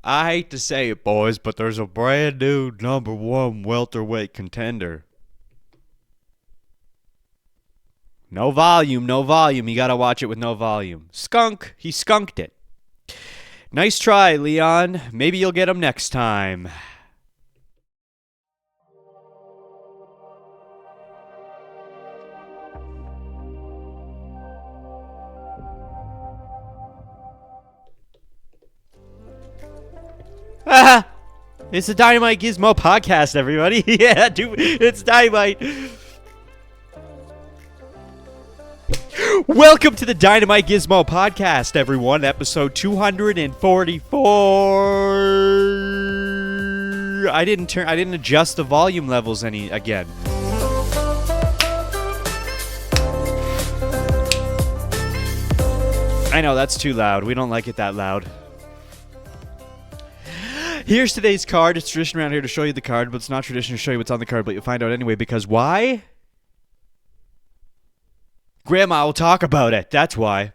I hate to say it, boys, but there's a brand new number one welterweight contender. No volume, no volume. You gotta watch it with no volume. Skunk. He skunked it. Nice try, Leon. Maybe you'll get him next time. It's the Dynamite Gizmo podcast, everybody. Yeah, dude, it's Dynamite. Welcome to the Dynamite Gizmo podcast, everyone. Episode 244. I didn't adjust the volume levels again. I know that's too loud. We don't like it that loud. Here's today's card. It's tradition around here to show you the card, but it's not tradition to show you what's on the card, but you'll find out anyway, because why? Grandma will talk about it. That's why.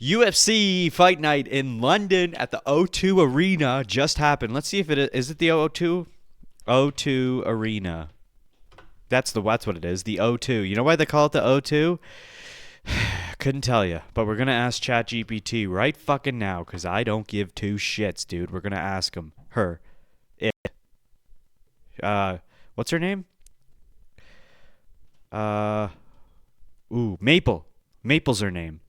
UFC Fight Night in London at the O2 Arena just happened. Let's see if is it the O2? O2 Arena. That's what it is, the O2. You know why they call it the O2? Couldn't tell you, but we're going to ask ChatGPT right fucking now because I don't give two shits, dude. We're going to ask him. Her. It. What's her name? Maple. Maple's her name.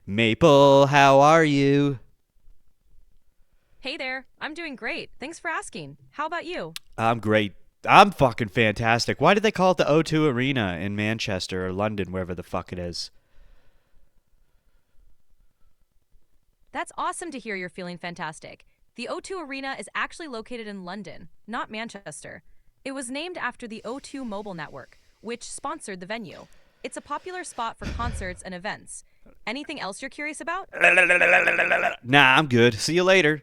Maple, how are you? Hey there. I'm doing great. Thanks for asking. How about you? I'm great. I'm fucking fantastic. Why did they call it the O2 Arena in Manchester or London, wherever the fuck it is? That's awesome to hear you're feeling fantastic. The O2 Arena is actually located in London, not Manchester. It was named after the O2 mobile network, which sponsored the venue. It's a popular spot for concerts and events. Anything else you're curious about? Nah, I'm good. See you later.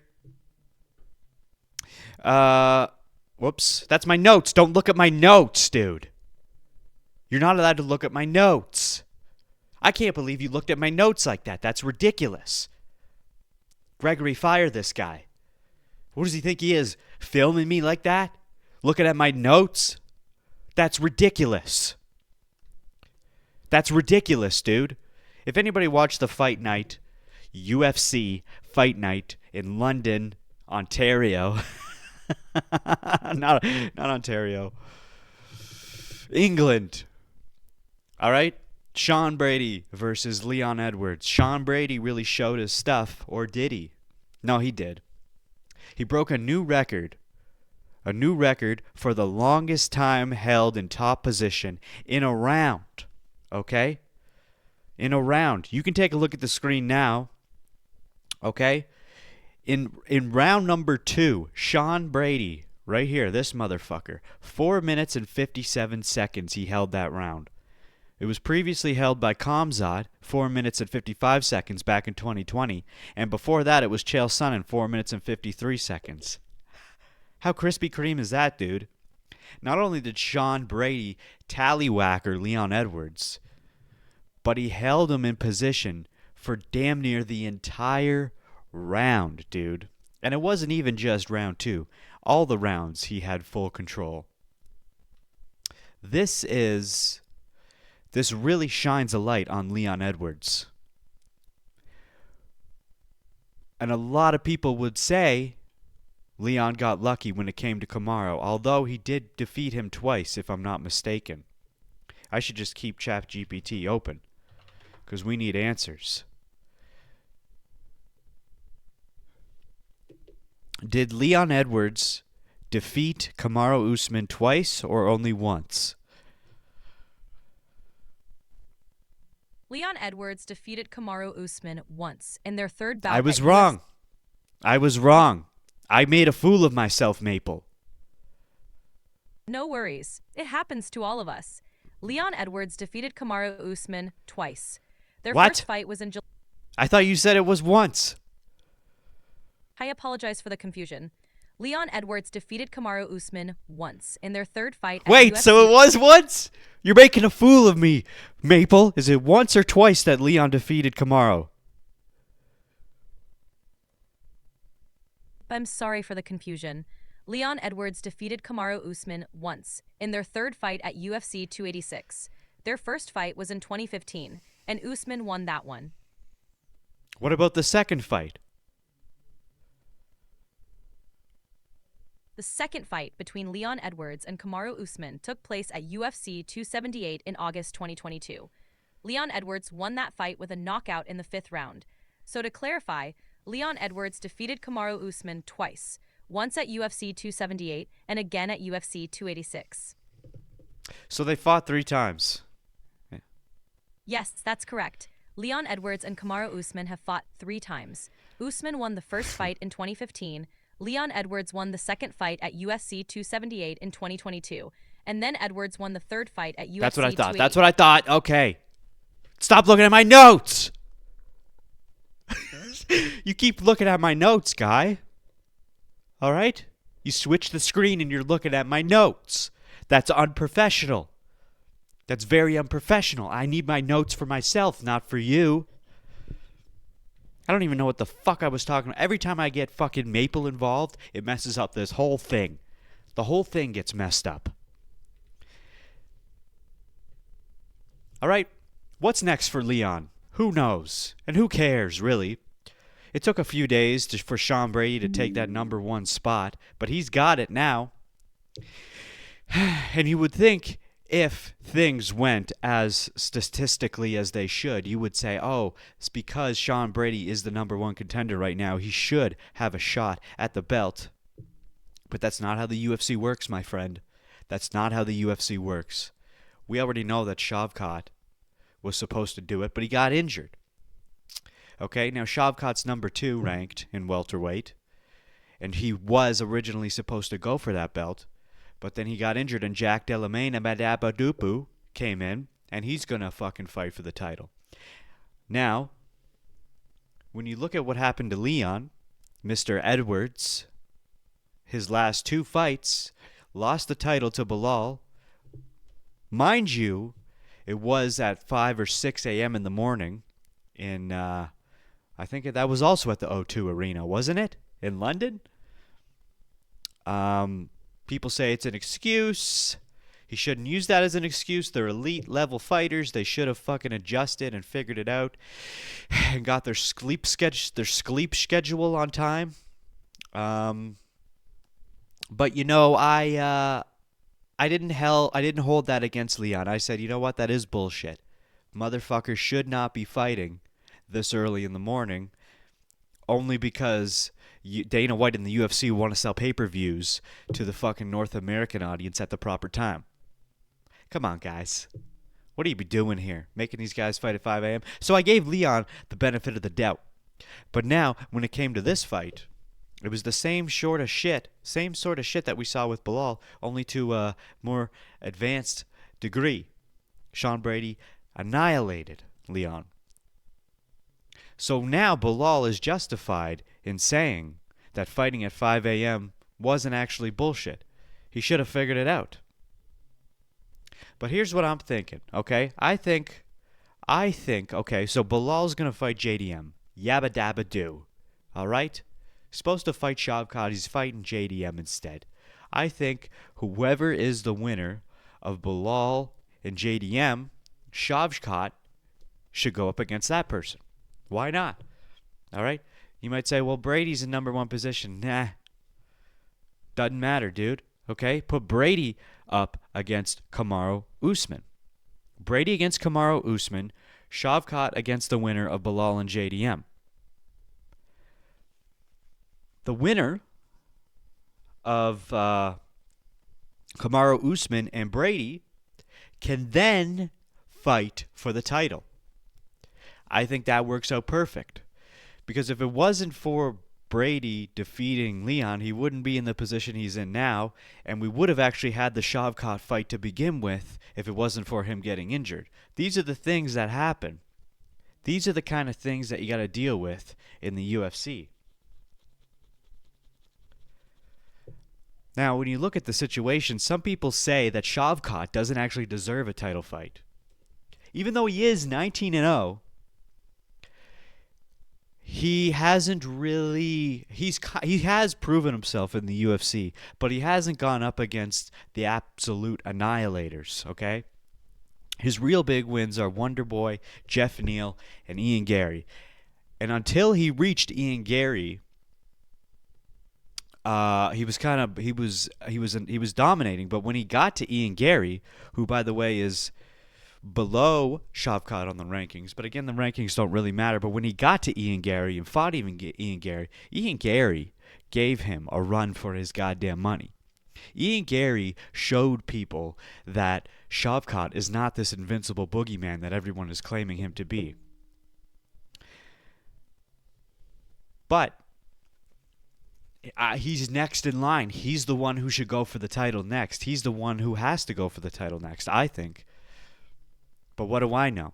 Whoops. That's my notes. Don't look at my notes, dude. You're not allowed to look at my notes. I can't believe you looked at my notes like that. That's ridiculous. Gregory, fire this guy. What does he think he is? Filming me like that? Looking at my notes? That's ridiculous. That's ridiculous, dude. If anybody watched the Fight Night, UFC Fight Night in London, Ontario... not Ontario. England. All right? Sean Brady versus Leon Edwards. Sean Brady really showed his stuff, or did he? No, he did. He broke a new record. A new record for the longest time held in top position in a round. Okay? In a round. You can take a look at the screen now. Okay? In round number 2, Sean Brady, right here, this motherfucker, 4 minutes and 57 seconds he held that round. It was previously held by Kamzat, 4 minutes and 55 seconds back in 2020, and before that it was Chael Sonnen, 4 minutes and 53 seconds. How Krispy Kreme is that, dude? Not only did Sean Brady tallywhacker Leon Edwards, but he held him in position for damn near the entire round, dude. And it wasn't even just round 2. All the rounds he had full control. This really shines a light on Leon Edwards. And a lot of people would say Leon got lucky when it came to Kamaru, although he did defeat him twice, if I'm not mistaken. I should just keep ChatGPT open, because we need answers. Did Leon Edwards defeat Kamaru Usman twice or only once? Leon Edwards defeated Kamaru Usman once in their third bout. I was wrong. I made a fool of myself, Maple. No worries. It happens to all of us. Leon Edwards defeated Kamaru Usman twice. Their first fight was in July. I thought you said it was once. I apologize for the confusion. Leon Edwards defeated Kamaru Usman once in their third fight. Wait, so it was once? You're making a fool of me, Maple. Is it once or twice that Leon defeated Kamaru? but I'm sorry for the confusion. Leon Edwards defeated Kamaru Usman once, in their third fight at UFC 286. Their first fight was in 2015, and Usman won that one. What about the second fight? The second fight between Leon Edwards and Kamaru Usman took place at UFC 278 in August 2022. Leon Edwards won that fight with a knockout in the 5th round. So to clarify, Leon Edwards defeated Kamaru Usman twice, once at UFC 278 and again at UFC 286. So they fought 3 times. Yes, that's correct. Leon Edwards and Kamaru Usman have fought 3 times. Usman won the first fight in 2015. Leon Edwards won the second fight at UFC 278 in 2022. And then Edwards won the third fight at UFC That's what I thought. 280. That's what I thought. Okay. Stop looking at my notes. You keep looking at my notes, guy. All right? You switch the screen and you're looking at my notes. That's unprofessional. That's very unprofessional. I need my notes for myself, not for you. I don't even know what the fuck I was talking about. Every time I get fucking Maple involved, it messes up this whole thing. The whole thing gets messed up. All right, what's next for Leon? Who knows? And who cares, really? It took a few days for Sean Brady to take that number 1 spot, but he's got it now. And you would think if things went as statistically as they should, you would say, oh, it's because Sean Brady is the number 1 contender right now. He should have a shot at the belt. But that's not how the UFC works, my friend. That's not how the UFC works. We already know that Shavkat was supposed to do it, but he got injured. Okay, now Shavkat's number 2 ranked in welterweight, and he was originally supposed to go for that belt, but then he got injured, and Jack Delamane Abadabadupu came in, and he's going to fucking fight for the title. Now, when you look at what happened to Leon, Mr. Edwards, his last 2 fights, lost the title to Bilal. Mind you, it was at 5 or 6 a.m. in the morning in, I think that was also at the O2 Arena, wasn't it? In London? People say it's an excuse. He shouldn't use that as an excuse. They're elite level fighters. They should have fucking adjusted and figured it out and got their sleep schedule on time. But you know, I didn't hold that against Leon. I said, you know what? That is bullshit. Motherfuckers should not be fighting this early in the morning only because Dana White and the UFC want to sell pay-per-views to the fucking North American audience at the proper time. Come on, guys. What are you doing here? Making these guys fight at 5 a.m.? So I gave Leon the benefit of the doubt. But now, when it came to this fight, it was the same sort of shit that we saw with Bilal, only to a more advanced degree. Sean Brady annihilated Leon. So now Bilal is justified in saying that fighting at 5 a.m. wasn't actually bullshit. He should have figured it out. But here's what I'm thinking, okay? I think, okay, so Bilal's going to fight JDM. Yabba dabba do. All right? Supposed to fight Shavkat. He's fighting JDM instead. I think whoever is the winner of Bilal and JDM, Shavkat should go up against that person. Why not? All right? You might say, well, Brady's in number 1 position. Nah. Doesn't matter, dude. Okay? Put Brady up against Kamaru Usman. Brady against Kamaru Usman. Shavkat against the winner of Bilal and JDM. The winner of Kamaru Usman and Brady can then fight for the title. I think that works out perfect. Because if it wasn't for Brady defeating Leon, he wouldn't be in the position he's in now, and we would have actually had the Shavkat fight to begin with if it wasn't for him getting injured. These are the things that happen. These are the kind of things that you got to deal with in the UFC. Now, when you look at the situation, some people say that Shavkat doesn't actually deserve a title fight. Even though he is 19-0, he hasn't really he has proven himself in the UFC, but he hasn't gone up against the absolute annihilators, okay? His real big wins are Wonder Boy, Jeff Neal, and Ian Gary. And until he reached Ian Gary, he was dominating. But when he got to Ian Gary, who by the way is below Shavkat on the rankings, but again the rankings don't really matter. But when he got to Ian Gary and fought Ian Gary gave him a run for his goddamn money. Ian Gary showed people that Shavkat is not this invincible boogeyman that everyone is claiming him to be. But he's next in line. He's the one who should go for the title next. He's the one who has to go for the title next, I think. But what do I know?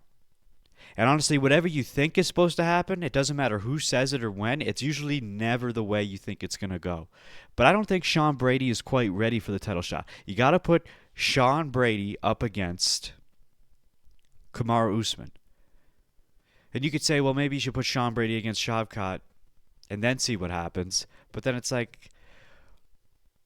And honestly, whatever you think is supposed to happen, it doesn't matter who says it or when, it's usually never the way you think it's going to go. But I don't think Sean Brady is quite ready for the title shot. You got to put Sean Brady up against Kamaru Usman. And you could say, well, maybe you should put Sean Brady against Shavkat and then see what happens. But then it's like,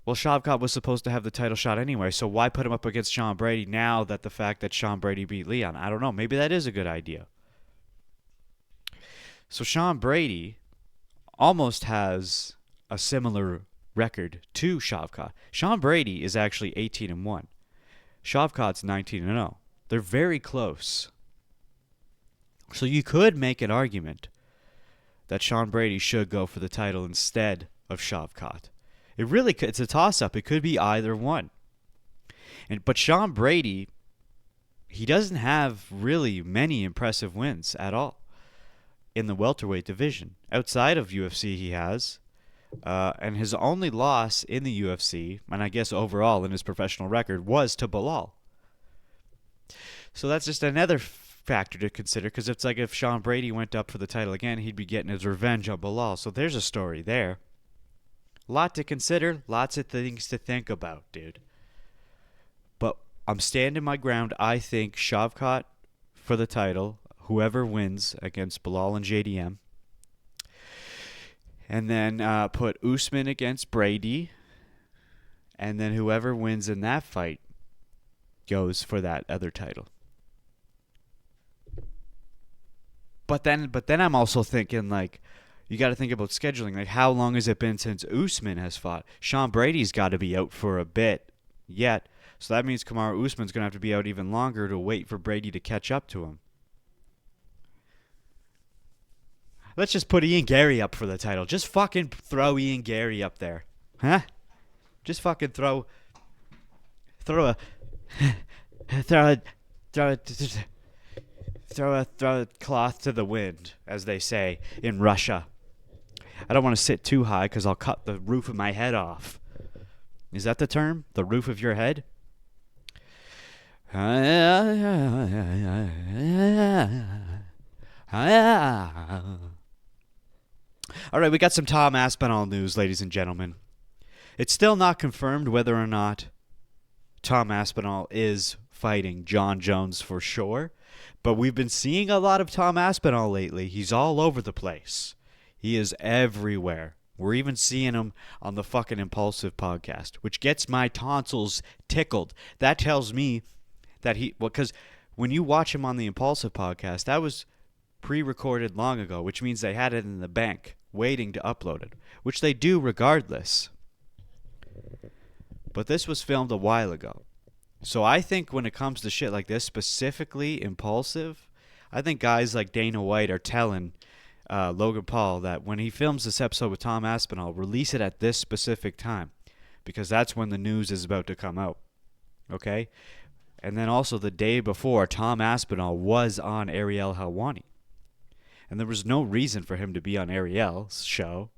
well, Shavkat was supposed to have the title shot anyway, so why put him up against Sean Brady now that the fact that Sean Brady beat Leon? I don't know. Maybe that is a good idea. So Sean Brady almost has a similar record to Shavkat. Sean Brady is actually 18-1. Shavkat's 19-0. They're very close. So you could make an argument that Sean Brady should go for the title instead of Shavkat. It's a toss-up. It could be either one. But Sean Brady, he doesn't have really many impressive wins at all in the welterweight division. Outside of UFC, he has. And his only loss in the UFC, and I guess overall in his professional record, was to Bilal. So that's just another factor to consider, because it's like if Sean Brady went up for the title again, he'd be getting his revenge on Bilal. So there's a story there. Lot to consider, lots of things to think about, dude. But I'm standing my ground. I think Shavkat for the title, whoever wins against Bilal and JDM. And then put Usman against Brady. And then whoever wins in that fight goes for that other title. But then I'm also thinking, like, you got to think about scheduling. Like, how long has it been since Usman has fought? Sean Brady's got to be out for a bit yet. So that means Kamaru Usman's going to have to be out even longer to wait for Brady to catch up to him. Let's just put Ian Gary up for the title. Just fucking throw Ian Gary up there. Huh? Just fucking throw a cloth to the wind, as they say in Russia. I don't want to sit too high because I'll cut the roof of my head off. Is that the term? The roof of your head? All right, we got some Tom Aspinall news, ladies and gentlemen. It's still not confirmed whether or not Tom Aspinall is fighting Jon Jones for sure, but we've been seeing a lot of Tom Aspinall lately. He's all over the place. He is everywhere. We're even seeing him on the fucking Impulsive podcast, which gets my tonsils tickled. That tells me that because when you watch him on the Impulsive podcast, that was pre-recorded long ago, which means they had it in the bank waiting to upload it, which they do regardless. But this was filmed a while ago. So I think when it comes to shit like this, specifically Impulsive, I think guys like Dana White are telling Logan Paul that when he films this episode with Tom Aspinall, release it at this specific time, because that's when the news is about to come out. Okay? And then also the day before, Tom Aspinall was on Ariel Helwani. And there was no reason for him to be on Ariel's show.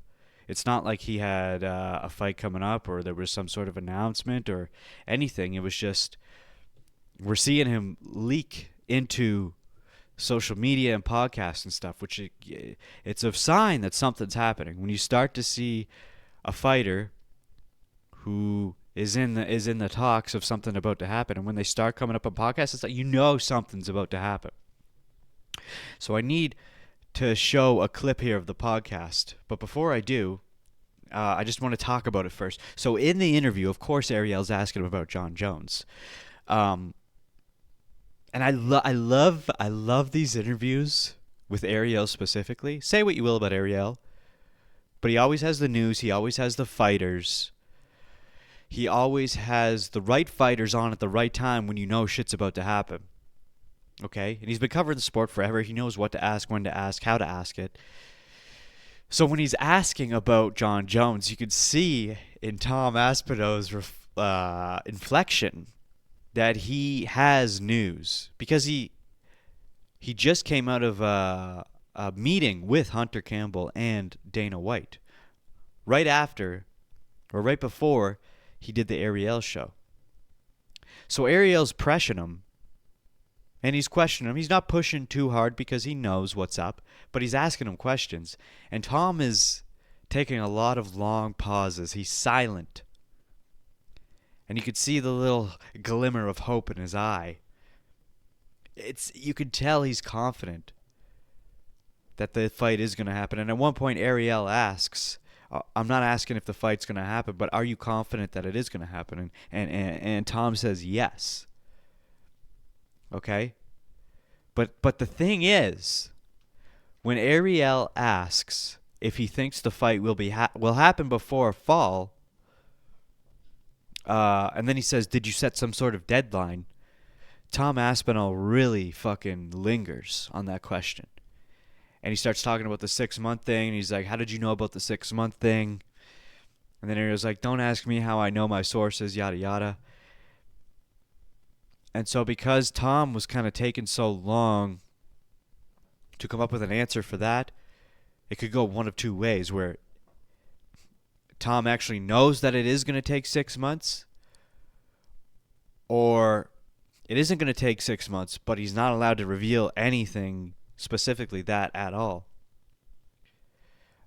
It's not like he had a fight coming up or there was some sort of announcement or anything. It was just, we're seeing him leak into social media and podcasts and stuff, which it's a sign that something's happening. When you start to see a fighter who is in the talks of something about to happen, and when they start coming up on podcasts, it's like, you know, something's about to happen. So I need to show a clip here of the podcast. But before I do, I just want to talk about it first. So in the interview, of course, Ariel's asking him about Jon Jones. And I love these interviews with Ariel specifically. Say what you will about Ariel, but he always has the news. He always has the fighters. He always has the right fighters on at the right time when you know shit's about to happen. Okay? And he's been covering the sport forever. He knows what to ask, when to ask, how to ask it. So when he's asking about Jon Jones, you could see in Tom Aspinall's inflection that he has news, because he just came out of a meeting with Hunter Campbell and Dana White right after or right before he did the Ariel show. So Ariel's pressing him, and he's questioning him. He's not pushing too hard because he knows what's up, but he's asking him questions. And Tom is taking a lot of long pauses. He's silent. And you could see the little glimmer of hope in his eye. You could tell he's confident that the fight is going to happen. And at one point, Ariel asks, I'm not asking if the fight's going to happen, but are you confident that it is going to happen? And Tom says yes. Okay? But the thing is, when Ariel asks if he thinks the fight will happen before fall, and then he says, did you set some sort of deadline? Tom Aspinall really fucking lingers on that question. And he starts talking about the 6-month thing, and he's like, how did you know about the 6-month thing? And then Ariel's like, don't ask me how I know my sources, yada yada. And so because Tom was kind of taking so long to come up with an answer for that, it could go one of two ways, where Tom actually knows that it is going to take 6 months, or it isn't going to take 6 months, but he's not allowed to reveal anything specifically that at all.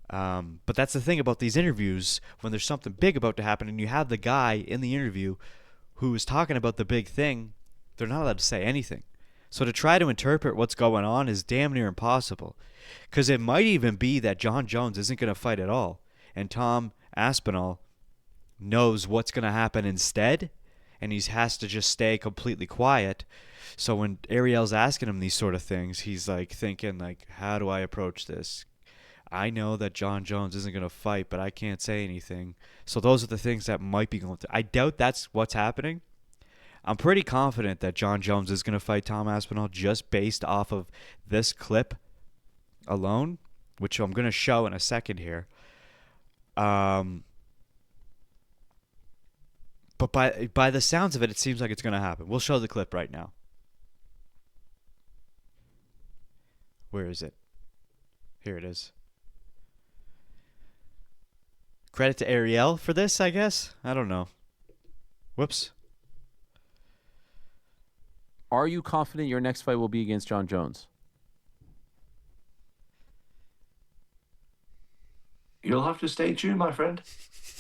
But that's the thing about these interviews, when there's something big about to happen and you have the guy in the interview who is talking about the big thing, they're not allowed to say anything. So to try to interpret what's going on is damn near impossible. Because it might even be that Jon Jones isn't going to fight at all, and Tom Aspinall knows what's going to happen instead, and he has to just stay completely quiet. So when Ariel's asking him these sort of things, he's like thinking, like, how do I approach this? I know that Jon Jones isn't going to fight, but I can't say anything. So those are the things that might be going through. I doubt that's what's happening. I'm pretty confident that Jon Jones is going to fight Tom Aspinall just based off of this clip alone, which I'm going to show in a second here. But by the sounds of it, it seems like it's going to happen. We'll show the clip right now. Where is it? Here it is. Credit to Ariel for this, I guess? I don't know. Whoops. Are you confident your next fight will be against Jon Jones? You'll have to stay tuned, my friend.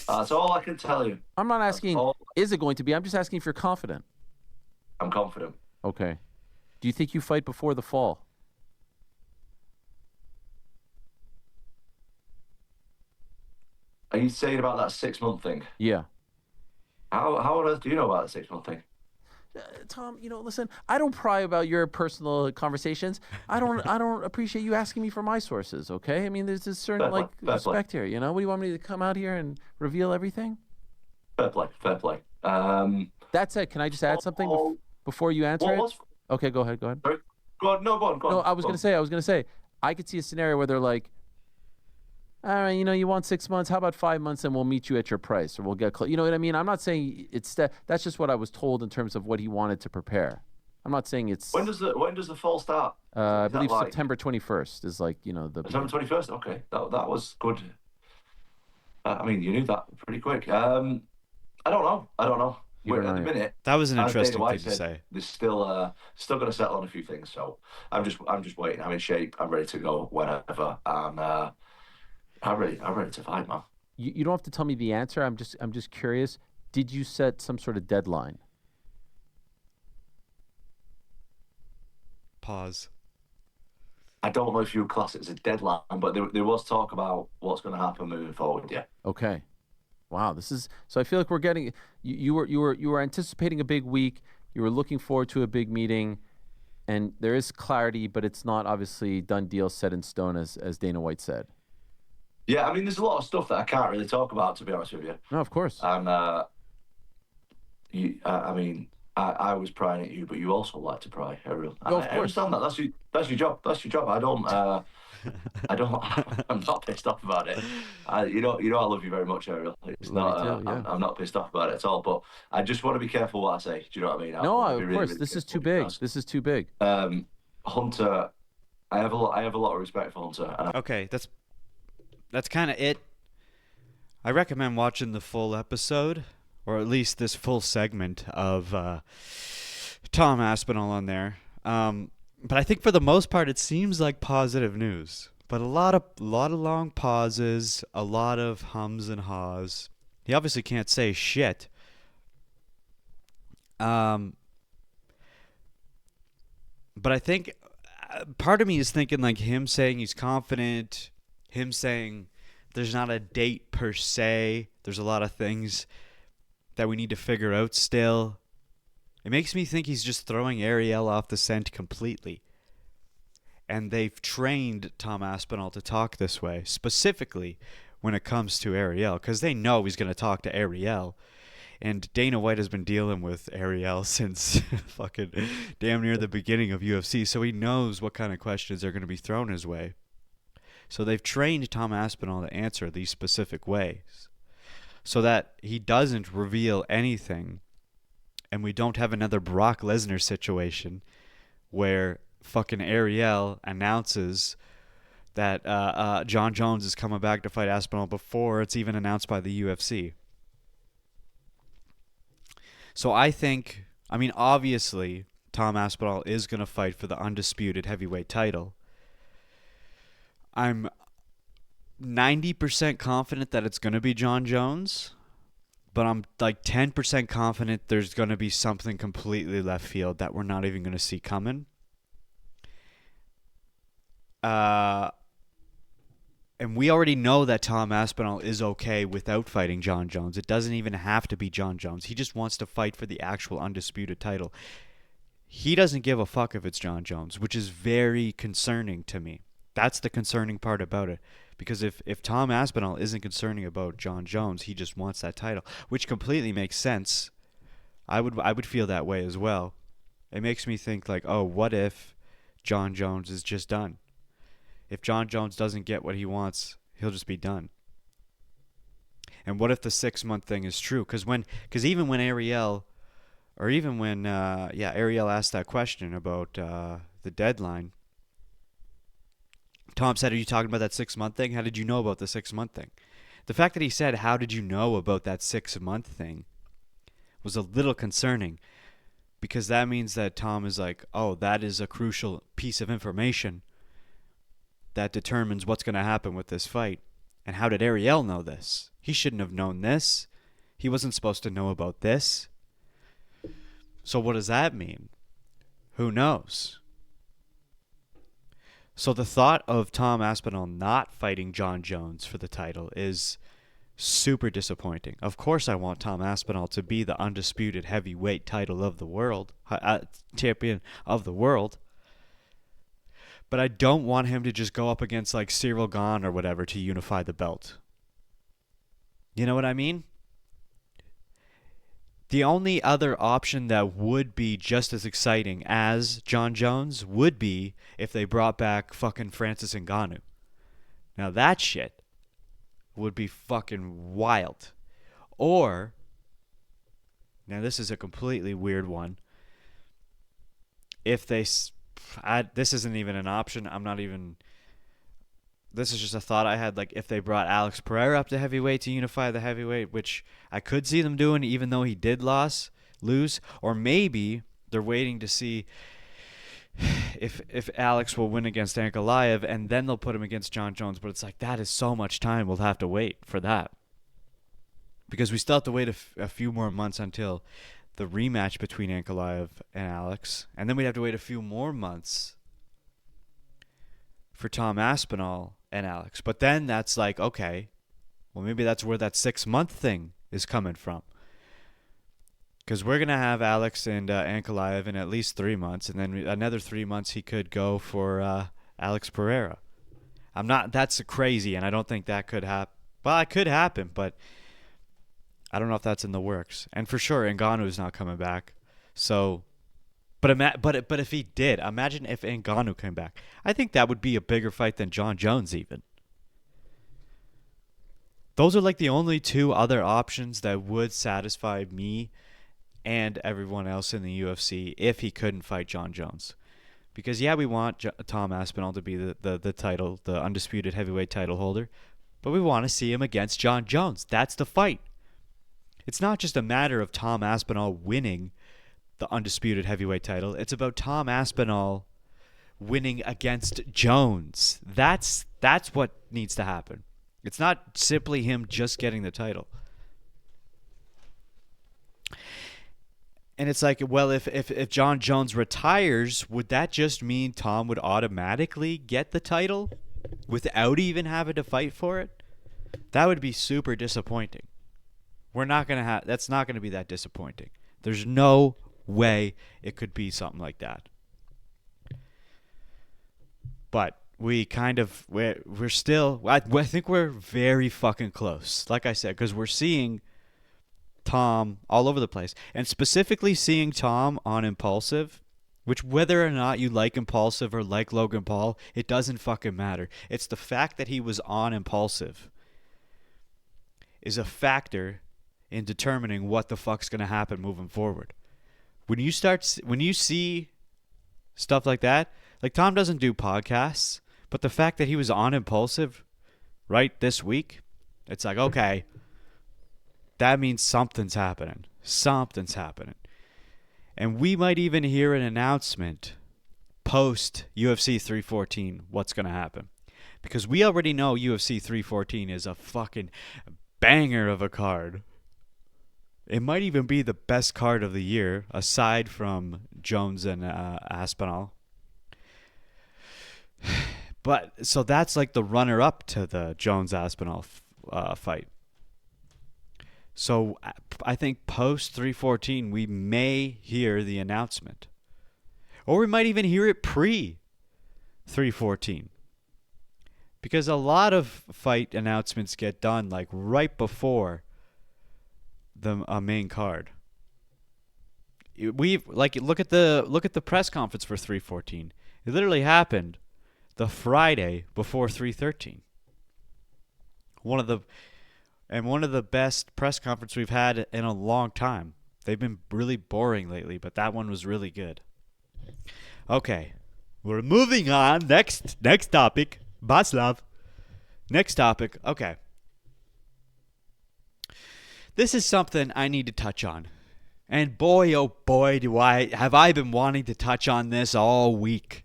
That's all I can tell you. I'm not asking, is it going to be? I'm just asking if you're confident. I'm confident. Okay. Do you think you fight before the fall? Are you saying about that 6-month thing? Yeah. How on earth do you know about the 6-month thing? Tom, listen, I don't pry about your personal conversations. I don't appreciate you asking me for my sources, okay? I mean, there's a certain respect here, What do you want me to come out here and reveal everything? Fair play. That said, can I just add something before you answer it? Okay, go ahead. Sorry? Go on. No, I was going to say, I could see a scenario where they're like, all right, you want 6 months, how about 5 months, and we'll meet you at your price, or we'll get close. You know what I mean? I'm not saying it's that's just what I was told in terms of what he wanted to prepare. I'm not saying it's... When does the fall start? I believe September 21st is the... September 21st? Okay, that was good. I mean, you knew that pretty quick. I don't know. At the minute, that was an interesting thing to say. They're still going to settle on a few things, so I'm just waiting. I'm in shape. I'm ready to go whenever, and I'm ready to fight, man. You don't have to tell me the answer. I'm just curious. Did you set some sort of deadline? Pause. I don't know if you would class it as a deadline, but there was talk about what's going to happen moving forward. Yeah. Okay. Wow, this is so. I feel like we're getting you were anticipating a big week. You were looking forward to a big meeting, and there is clarity, but it's not obviously done deal set in stone as Dana White said. Yeah, I mean, there's a lot of stuff that I can't really talk about, to be honest with you. No, of course. And I mean, I was prying at you, but you also like to pry, Ariel. No, of I course. understand that. That's your job. That's your job. I don't. I'm not pissed off about it. You know, I love you very much, Ariel. It's Love not. you too, yeah. I'm not pissed off about it at all. But I just want to be careful what I say. Do you know what I mean? I No, want to be of really, course. really This is too careful big. because, This is too big. Hunter, I have a lot of respect for Hunter. And Okay, that's kind of it. I recommend watching the full episode, or at least this full segment of Tom Aspinall on there. But I think for the most part, it seems like positive news. But a lot of long pauses, a lot of hums and haws. He obviously can't say shit. But I think part of me is thinking like him saying he's confident, him saying there's not a date per se. There's a lot of things that we need to figure out still. It makes me think he's just throwing Ariel off the scent completely. And they've trained Tom Aspinall to talk this way, specifically when it comes to Ariel, because they know he's going to talk to Ariel. And Dana White has been dealing with Ariel since fucking damn near the beginning of UFC, so he knows what kind of questions are going to be thrown his way. So they've trained Tom Aspinall to answer these specific ways so that he doesn't reveal anything and we don't have another Brock Lesnar situation where fucking Ariel announces that Jon Jones is coming back to fight Aspinall before it's even announced by the UFC. So I think, I mean, obviously, Tom Aspinall is going to fight for the undisputed heavyweight title. I'm 90% confident that it's going to be Jon Jones, but I'm like 10% confident there's going to be something completely left field that we're not even going to see coming. And we already know that Tom Aspinall is okay without fighting Jon Jones. It doesn't even have to be Jon Jones. He just wants to fight for the actual undisputed title. He doesn't give a fuck if it's Jon Jones, which is very concerning to me. That's the concerning part about it. Because if Tom Aspinall isn't concerning about Jon Jones, he just wants that title, which completely makes sense. I would feel that way as well. It makes me think like, oh, what if Jon Jones is just done? If Jon Jones doesn't get what he wants, he'll just be done. And what if the 6-month thing is true? Because even when Ariel, or even when Ariel asked that question about the deadline, Tom said, "Are you talking about that 6-month thing? How did you know about the 6-month thing?" The fact that he said, "How did you know about that 6-month thing?" was a little concerning, because that means that Tom is like, "Oh, that is a crucial piece of information that determines what's going to happen with this fight." And how did Ariel know this? He shouldn't have known this. He wasn't supposed to know about this. So what does that mean? Who knows? So the thought of Tom Aspinall not fighting Jon Jones for the title is super disappointing. Of course I want Tom Aspinall to be the undisputed heavyweight title of the world, champion of the world. But I don't want him to just go up against like Cyril Gane or whatever to unify the belt. You know what I mean? The only other option that would be just as exciting as Jon Jones would be if they brought back fucking Francis Ngannou. Now that shit would be fucking wild. Or, now this is a completely weird one, if they... this isn't even an option. This is just a thought I had. Like, if they brought Alex Pereira up to heavyweight to unify the heavyweight, which I could see them doing, even though he did lose. Or maybe they're waiting to see if Alex will win against Ankalaev, and then they'll put him against Jon Jones. But it's like, that is so much time. We'll have to wait for that, because we still have to wait a few more months until the rematch between Ankalaev and Alex, and then we'd have to wait a few more months for Tom Aspinall and Alex. But then that's like, okay, well, maybe that's where that 6-month thing is coming from. Because we're going to have Alex and Ankalaev in at least 3 months, and then another 3 months he could go for Alex Pereira. That's crazy, and I don't think that could happen. Well, it could happen, but I don't know if that's in the works. And for sure, Ngannou's not coming back. So, but if he did, imagine if Ngannou came back. I think that would be a bigger fight than Jon Jones even. Those are like the only two other options that would satisfy me and everyone else in the UFC if he couldn't fight Jon Jones. Because, yeah, we want Tom Aspinall to be the title, the undisputed heavyweight title holder, but we want to see him against Jon Jones. That's the fight. It's not just a matter of Tom Aspinall winning the undisputed heavyweight title. It's about Tom Aspinall winning against Jones. That's what needs to happen. It's not simply him just getting the title. And it's like, well, if Jon Jones retires, would that just mean Tom would automatically get the title without even having to fight for it? That would be super disappointing. That's not going to be that disappointing. There's no way it could be something like that. But we're still, I think we're very fucking close. Like I said, because we're seeing Tom all over the place, and specifically seeing Tom on Impulsive, which whether or not you like Impulsive or like Logan Paul, it doesn't fucking matter. It's the fact that he was on Impulsive is a factor in determining what the fuck's going to happen moving forward. When you see stuff like that, like Tom doesn't do podcasts, but the fact that he was on Impulsive right this week, it's like, okay, that means something's happening. Something's happening. And we might even hear an announcement post UFC 314 what's going to happen. Because we already know UFC 314 is a fucking banger of a card. It might even be the best card of the year, aside from Jones and Aspinall. But so that's like the runner-up to the Jones-Aspinall fight. So I think post 314 we may hear the announcement. Or we might even hear it pre 314. Because a lot of fight announcements get done like right before the main card. Look at the press conference for 314. It literally happened the Friday before 313. One of the best press conferences we've had in a long time. They've been really boring lately, but that one was really good. Okay, we're moving on. Next topic. Vaslav. Next topic. Okay. This is something I need to touch on. And boy, oh boy, have I been wanting to touch on this all week.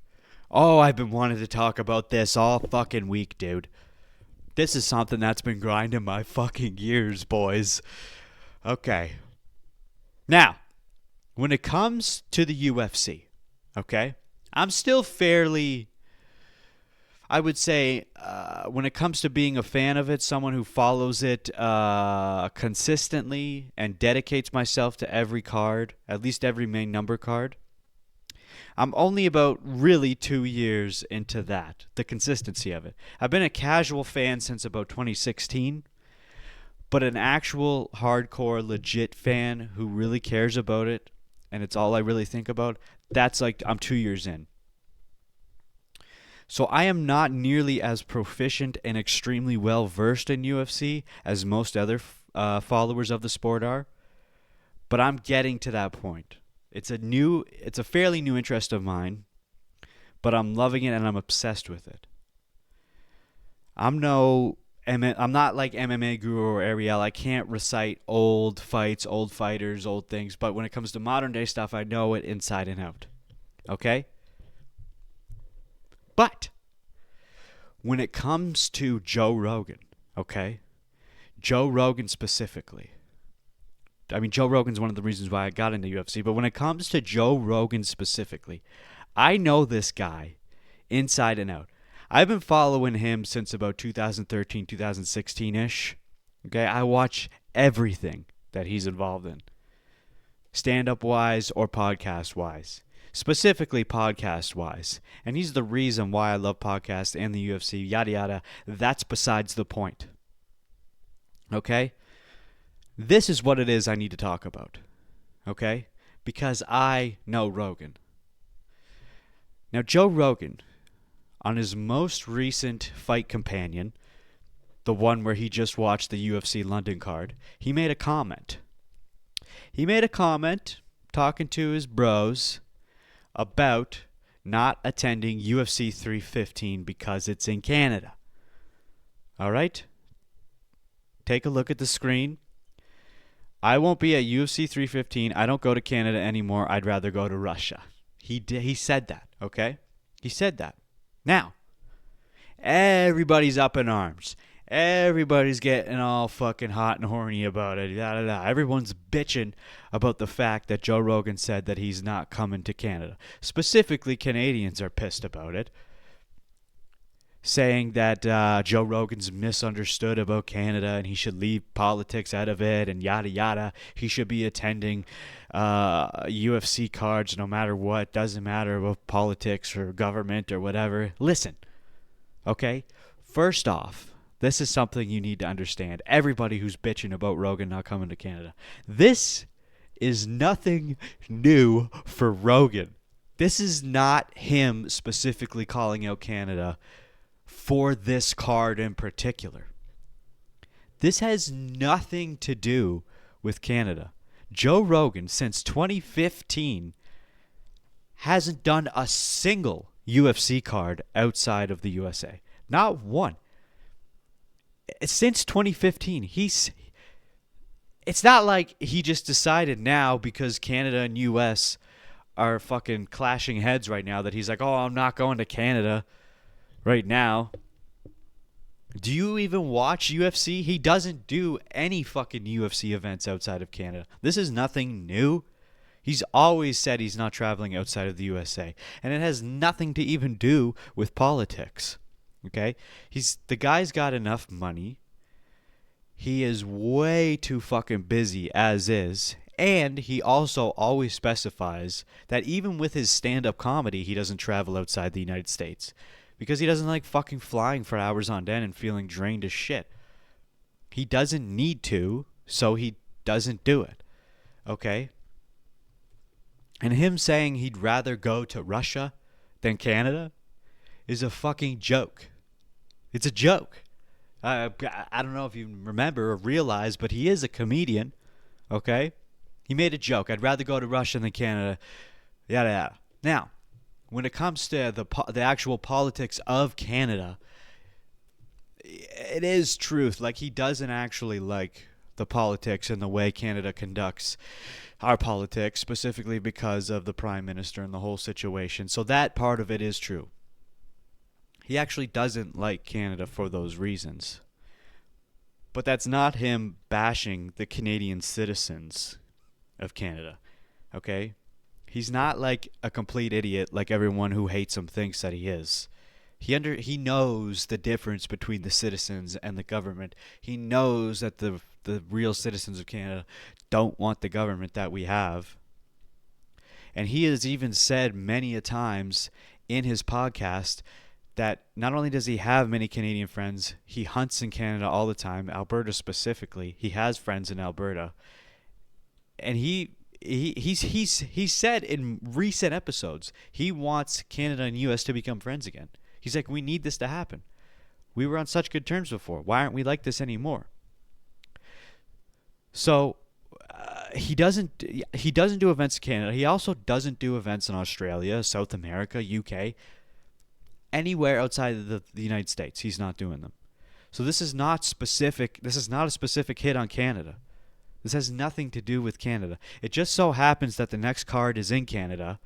Oh, I've been wanting to talk about this all fucking week, dude. This is something that's been grinding my fucking gears, boys. Okay. Now, when it comes to the UFC, okay, I'm still fairly, I would say, when it comes to being a fan of it, someone who follows it consistently and dedicates myself to every card, at least every main number card, I'm only about really 2 years into that, the consistency of it. I've been a casual fan since about 2016, but an actual hardcore, legit fan who really cares about it, and it's all I really think about, that's like I'm 2 years in. So I am not nearly as proficient and extremely well-versed in UFC as most other followers of the sport are, but I'm getting to that point. It's a fairly new interest of mine, but I'm loving it and I'm obsessed with it. I'm not like MMA guru or Ariel. I can't recite old fights, old fighters, old things, but when it comes to modern day stuff, I know it inside and out. Okay? But when it comes to Joe Rogan, okay? Joe Rogan specifically. I mean, Joe Rogan's one of the reasons why I got into UFC, but when it comes to Joe Rogan specifically, I know this guy inside and out. I've been following him since about 2013, 2016-ish. Okay, I watch everything that he's involved in, stand-up wise or podcast wise, specifically podcast wise. And he's the reason why I love podcasts and the UFC, yada yada. That's besides the point. Okay? This is what it is I need to talk about. Okay? Because I know Rogan. Now, Joe Rogan, on his most recent Fight Companion, the one where he just watched the UFC London card, he made a comment. He made a comment talking to his bros about not attending UFC 315 because it's in Canada. All right? Take a look at the screen. I won't be at UFC 315. I don't go to Canada anymore. I'd rather go to Russia. He said that, okay? He said that. Now, everybody's up in arms. Everybody's getting all fucking hot and horny about it. Da, da, da. Everyone's bitching about the fact that Joe Rogan said that he's not coming to Canada. Specifically, Canadians are pissed about it, saying that Joe Rogan's misunderstood about Canada and he should leave politics out of it and yada yada. He should be attending UFC cards no matter what. Doesn't matter about politics or government or whatever. Listen, okay? First off, this is something you need to understand. Everybody who's bitching about Rogan not coming to Canada. This is nothing new for Rogan. This is not him specifically calling out Canada for this card in particular. This has nothing to do with Canada. Joe Rogan, since 2015, hasn't done a single UFC card outside of the USA. Not one. Since 2015, it's not like he just decided now because Canada and US are fucking clashing heads right now that he's like, oh, I'm not going to Canada right now. Do you even watch UFC? He doesn't do any fucking UFC events outside of Canada. This is nothing new. He's always said he's not traveling outside of the USA. And it has nothing to even do with politics. Okay? The guy's got enough money. He is way too fucking busy as is. And he also always specifies that even with his stand-up comedy, he doesn't travel outside the United States. Because he doesn't like fucking flying for hours on end and feeling drained as shit. He doesn't need to, so he doesn't do it. Okay? And him saying he'd rather go to Russia than Canada is a fucking joke. It's a joke. I don't know if you remember or realize, but he is a comedian. Okay? He made a joke. I'd rather go to Russia than Canada. Yada yada. Now, when it comes to the actual politics of Canada, it is truth. Like, he doesn't actually like the politics and the way Canada conducts our politics, specifically because of the Prime Minister and the whole situation. So that part of it is true. He actually doesn't like Canada for those reasons. But that's not him bashing the Canadian citizens of Canada. Okay? He's not like a complete idiot like everyone who hates him thinks that he is. He knows the difference between the citizens and the government. He knows that the real citizens of Canada don't want the government that we have. And he has even said many a times in his podcast that not only does he have many Canadian friends, he hunts in Canada all the time, Alberta specifically. He has friends in Alberta. And he said in recent episodes he wants Canada and US to become friends again. He's like, we need this to happen. We were on such good terms before. Why aren't we like this anymore? So he doesn't do events in Canada. He also doesn't do events in Australia, South America, UK, anywhere outside of the United States. He's not doing them. So this is not specific. This is not a specific hit on Canada. This has nothing to do with Canada. It just so happens that the next card is in Canada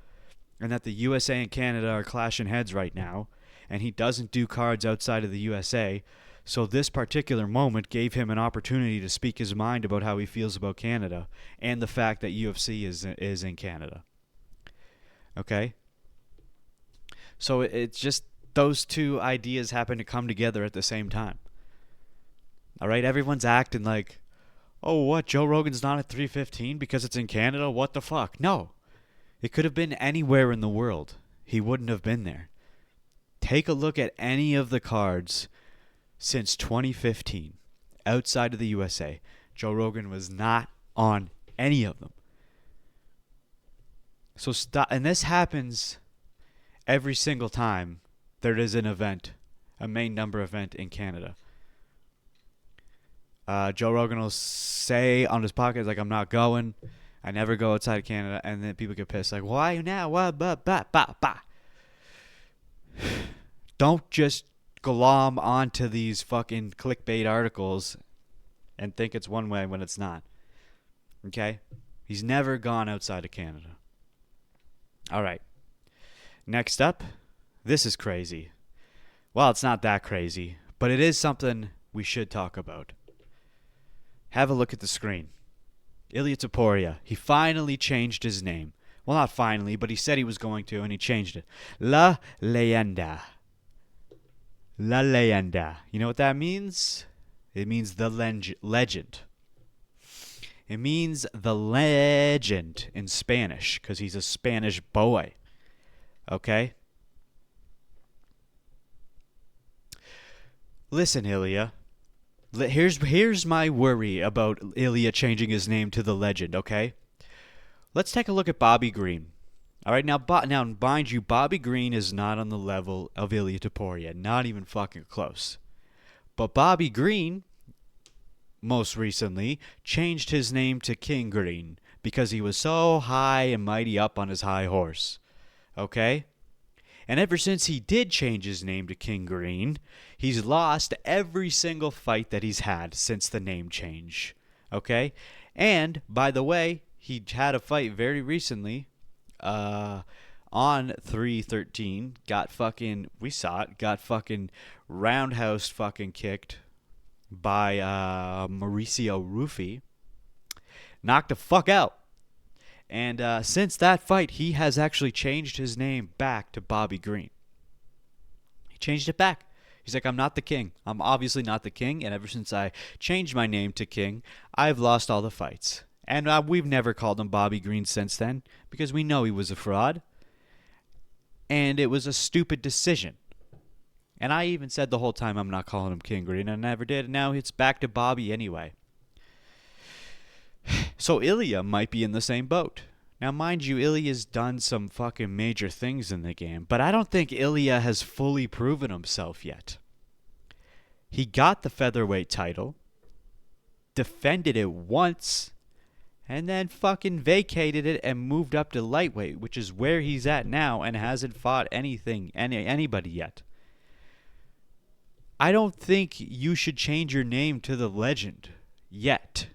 and that the USA and Canada are clashing heads right now, and he doesn't do cards outside of the USA. So this particular moment gave him an opportunity to speak his mind about how he feels about Canada and the fact that UFC is in Canada. Okay? So it's just those two ideas happen to come together at the same time. All right, everyone's acting like, oh, what, Joe Rogan's not at 315 because it's in Canada? What the fuck? No. It could have been anywhere in the world. He wouldn't have been there. Take a look at any of the cards since 2015 outside of the USA. Joe Rogan was not on any of them. So stop. And this happens every single time there is an event, a main number event in Canada. Joe Rogan will say on his podcast, like, I'm not going. I never go outside of Canada. And then people get pissed, like, why now? What? Don't just glom onto these fucking clickbait articles and think it's one way when it's not. Okay? He's never gone outside of Canada. All right. Next up, this is crazy. Well, it's not that crazy, but it is something we should talk about. Have a look at the screen. Ilia Topuria. He finally changed his name. Well, not finally, but he said he was going to, and he changed it. Leyenda. La Leyenda. You know what that means? It means the legend. It means the legend in Spanish, because he's a Spanish boy. Okay? Listen, Ilia. Here's my worry about Ilia changing his name to the legend, okay? Let's take a look at Bobby Green. All right, now mind you, Bobby Green is not on the level of Ilia Topuria, not even fucking close. But Bobby Green, most recently, changed his name to King Green because he was so high and mighty up on his high horse, okay? And ever since he did change his name to King Green, he's lost every single fight that he's had since the name change. Okay? And, by the way, he had a fight very recently on 313. We saw it, got fucking roundhouse fucking kicked by Mauricio Rufy. Knocked the fuck out. And since that fight, he has actually changed his name back to Bobby Green. He changed it back. He's like, I'm not the king. I'm obviously not the king. And ever since I changed my name to King, I've lost all the fights. And we've never called him Bobby Green since then because we know he was a fraud. And it was a stupid decision. And I even said the whole time I'm not calling him King Green. And I never did. And now it's back to Bobby anyway. So Ilia might be in the same boat. Now, mind you, Ilia's done some fucking major things in the game, but I don't think Ilia has fully proven himself yet. He got the featherweight title, defended it once, and then fucking vacated it and moved up to lightweight, which is where he's at now and hasn't fought anybody yet. I don't think you should change your name to the legend yet.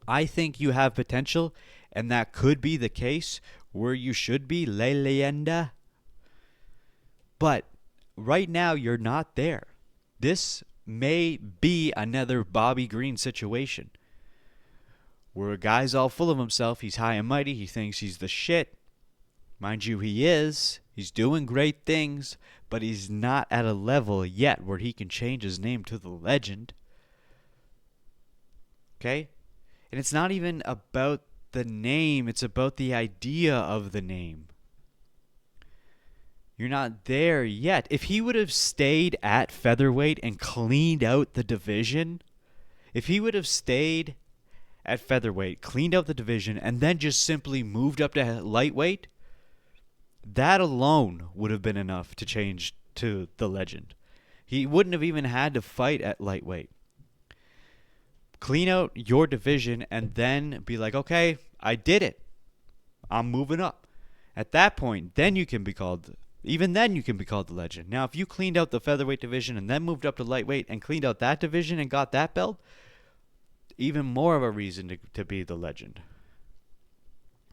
I think you have potential, and that could be the case where you should be Leyenda. But right now, you're not there. This may be another Bobby Green situation where a guy's all full of himself. He's high and mighty. He thinks he's the shit. Mind you, he is. He's doing great things, but he's not at a level yet where he can change his name to the legend. Okay? And it's not even about the name. It's about the idea of the name. You're not there yet. If he would have stayed at featherweight and cleaned out the division, if he would have stayed at featherweight, cleaned out the division, and then just simply moved up to lightweight, that alone would have been enough to change to the legend. He wouldn't have even had to fight at lightweight. Clean out your division and then be like, okay, I did it. I'm moving up. At that point, then you can be called, even then you can be called the legend. Now, if you cleaned out the featherweight division and then moved up to lightweight and cleaned out that division and got that belt, even more of a reason to be the legend.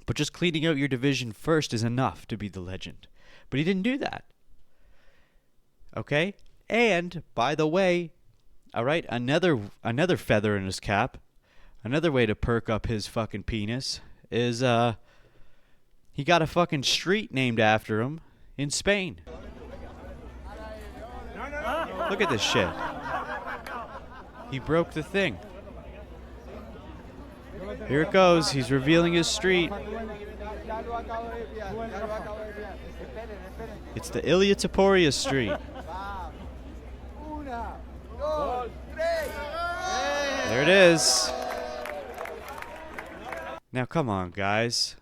But just cleaning out your division first is enough to be the legend. But he didn't do that. Okay? And, by the way, all right, another feather in his cap, another way to perk up his fucking penis is he got a fucking street named after him in Spain. Look at this shit. He broke the thing. Here it goes. He's revealing his street. It's the Ilia Topuria street. There it is. Now, come on, guys.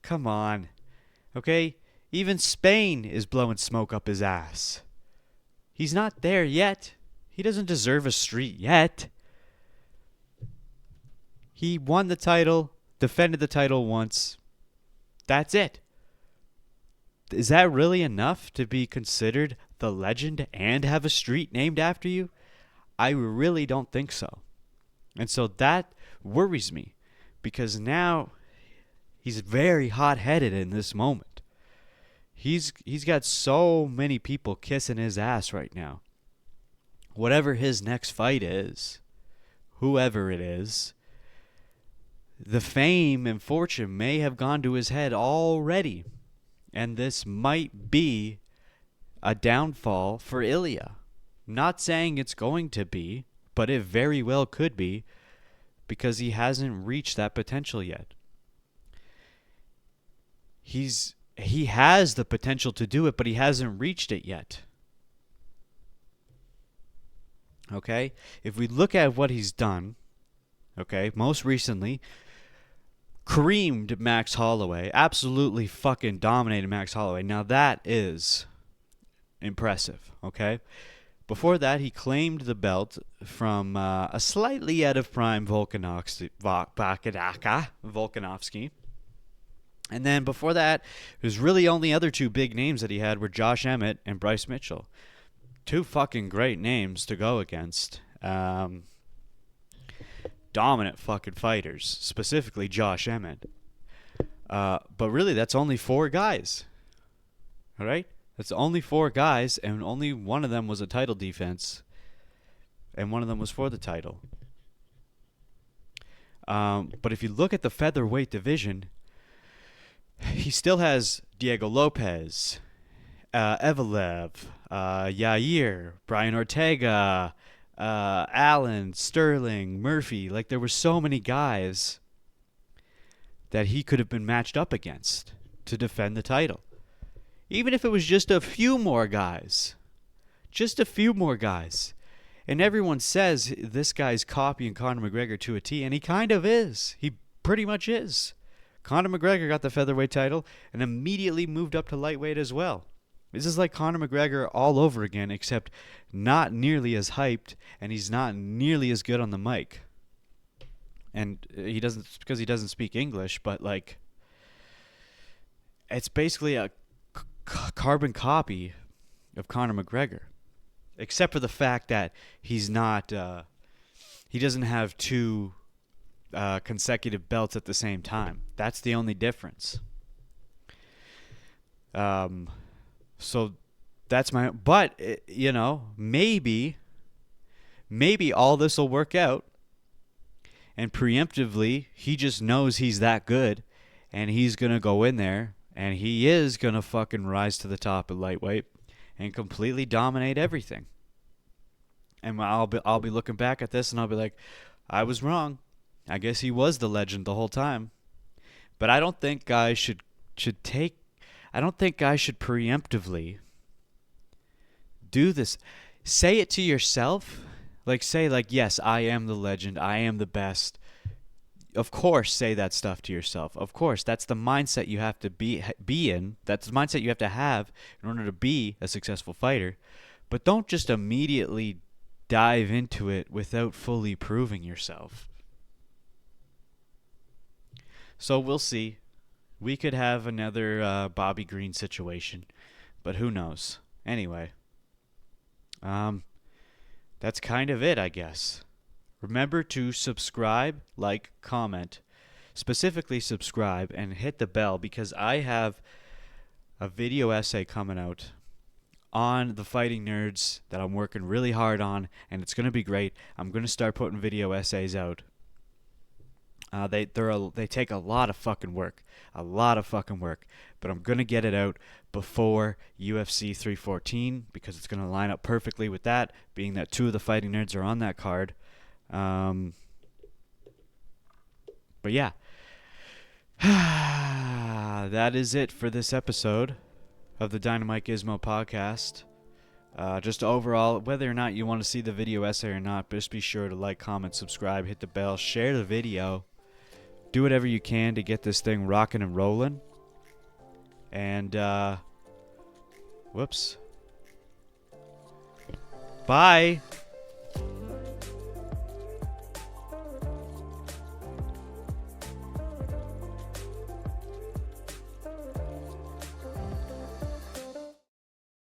Come on. Okay? Even Spain is blowing smoke up his ass. He's not there yet. He doesn't deserve a street yet. He won the title, defended the title once. That's it. Is that really enough to be considered the legend and have a street named after you? I really don't think so. And so that worries me because now he's very hot-headed in this moment. He's got so many people kissing his ass right now. Whatever his next fight is, whoever it is, the fame and fortune may have gone to his head already. And this might be a downfall for Ilia. Not saying it's going to be, but it very well could be because he hasn't reached that potential yet. He has the potential to do it, but he hasn't reached it yet. Okay? If we look at what he's done, okay, most recently, creamed Max Holloway. Absolutely fucking dominated Max Holloway. Now that is impressive, okay? Before that, he claimed the belt from a slightly out of prime Volkanovski. And then before that, his really only other two big names that he had were Josh Emmett and Bryce Mitchell. Two fucking great names to go against. Dominant fucking fighters, specifically Josh Emmett. But really, that's only 4 guys. All right? That's only 4 guys, and only one of them was a title defense, and one of them was for the title. But if you look at the featherweight division, he still has Diego Lopez, Evelev, Yair, Brian Ortega, Allen, Sterling, Murphy. Like, there were so many guys that he could have been matched up against to defend the title. Even if it was just a few more guys. Just a few more guys. And everyone says this guy's copying Conor McGregor to a T, and he kind of is. He pretty much is. Conor McGregor got the featherweight title and immediately moved up to lightweight as well. This is like Conor McGregor all over again, except not nearly as hyped, and he's not nearly as good on the mic. And he doesn't, because he doesn't speak English, but like, it's basically a carbon copy of Conor McGregor, except for the fact that he's not, he doesn't have 2 consecutive belts at the same time. That's the only difference. So that's my, but you know, maybe all this will work out, and preemptively he just knows he's that good, and he's gonna go in there, and he is gonna fucking rise to the top of lightweight and completely dominate everything. And I'll be looking back at this, and I'll be like, I was wrong. I guess he was the legend the whole time. But I don't think guys should preemptively do this. Say it to yourself. Like, say, like, yes, I am the legend. I am the best. Of course, say that stuff to yourself. Of course, that's the mindset you have to be in. That's the mindset you have to have in order to be a successful fighter. But don't just immediately dive into it without fully proving yourself. So we'll see. We could have another Bobby Green situation, but who knows? Anyway, that's kind of it, I guess. Remember to subscribe, like, comment. Specifically subscribe and hit the bell, because I have a video essay coming out on the Fighting Nerds that I'm working really hard on, and it's going to be great. I'm going to start putting video essays out They take a lot of fucking work, but I'm gonna get it out before UFC 314 because it's gonna line up perfectly with that, being that 2 of the Fighting Nerds are on that card. But yeah, that is it for this episode of the Dynamite Gizmo podcast. Just overall, whether or not you want to see the video essay or not, just be sure to like, comment, subscribe, hit the bell, share the video. Do whatever you can to get this thing rocking and rolling. And, whoops. Bye.